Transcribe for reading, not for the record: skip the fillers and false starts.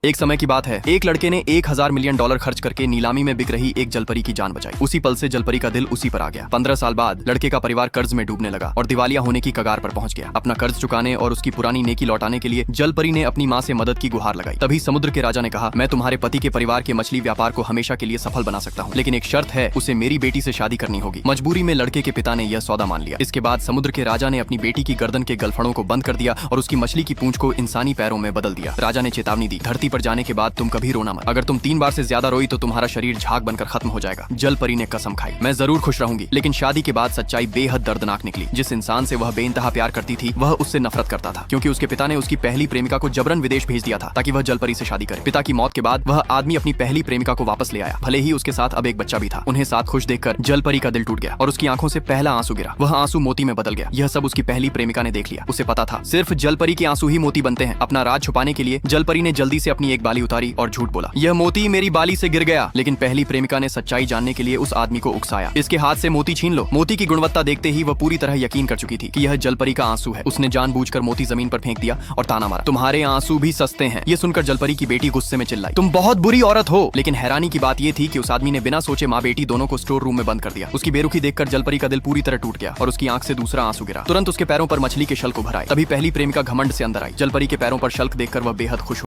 एक समय की बात है, एक लड़के ने 1000 मिलियन डॉलर खर्च करके नीलामी में बिक रही एक जलपरी की जान बचाई। उसी पल से जलपरी का दिल उसी पर आ गया। 15 साल बाद लड़के का परिवार कर्ज में डूबने लगा और दिवालिया होने की कगार पर पहुंच गया। अपना कर्ज चुकाने और उसकी पुरानी नेकी लौटाने के लिए जलपरी ने अपनी माँ से मदद की गुहार लगाई। तभी समुद्र के राजा ने कहा, मैं तुम्हारे पति के परिवार के मछली व्यापार को हमेशा के लिए सफल बना सकता हूँ, लेकिन एक शर्त है, उसे मेरी बेटी से शादी करनी होगी। मजबूरी में लड़के के पिता ने यह सौदा मान लिया। इसके बाद समुद्र के राजा ने अपनी बेटी की गर्दन के गलफड़ों को बंद कर दिया और उसकी मछली की पूंछ को इंसानी पैरों में बदल दिया। राजा ने चेतावनी दी, धरती पर जाने के बाद तुम कभी रोना मत। अगर तुम 3 बार से ज्यादा रोई तो तुम्हारा शरीर झाग बनकर खत्म हो जाएगा। जलपरी ने कसम खाई, मैं जरूर खुश रहूंगी। लेकिन शादी के बाद सच्चाई बेहद दर्दनाक निकली। जिस इंसान से वह बेइंतहा प्यार करती थी, वह उससे नफरत करता था, क्योंकि उसके पिता ने उसकी पहली प्रेमिका को जबरन विदेश भेज दिया था ताकि वह जलपरी से शादी करे। पिता की मौत के बाद वह आदमी अपनी पहली प्रेमिका को वापस ले आया, भले ही उसके साथ अब एक बच्चा भी था। उन्हें साथ खुश देखकर जलपरी का दिल टूट गया और उसकी आंखों से पहला आंसू गिरा। वह आंसू मोती में बदल गया। यह सब उसकी पहली प्रेमिका ने देख लिया। उसे पता था, सिर्फ जलपरी के आंसू ही मोती बनते हैं। अपना राज छुपाने के लिए जलपरी ने जल्दी से अपनी एक बाली उतारी और झूठ बोला, यह मोती मेरी बाली से गिर गया। लेकिन पहली प्रेमिका ने सच्चाई जानने के लिए उस आदमी को उकसाया, इसके हाथ से मोती छीन लो। मोती की गुणवत्ता देखते ही वह पूरी तरह यकीन कर चुकी थी कि यह जलपरी का आंसू है। उसने जानबूझकर मोती जमीन पर फेंक दिया और ताना मारा, तुम्हारे आंसू भी सस्ते हैं। ये सुनकर जलपरी की बेटी गुस्से में चिल्लाई, तुम बहुत बुरी औरत हो। लेकिन हैरानी की बात यह थी कि उस आदमी ने बिना सोचे माँ बेटी दोनों को स्टोर रूम में बंद कर दिया। उसकी बेरुखी देखकर जलपरी का दिल पूरी तरह टूट गया और उसकी आंख से दूसरा आंसू गिरा। तुरंत उसके पैरों पर मछली के शल्क उभर आए। तभी पहली प्रेमिका घमंड से अंदर आई। जलपरी के पैरों पर शल्क देखकर वह बेहद खुश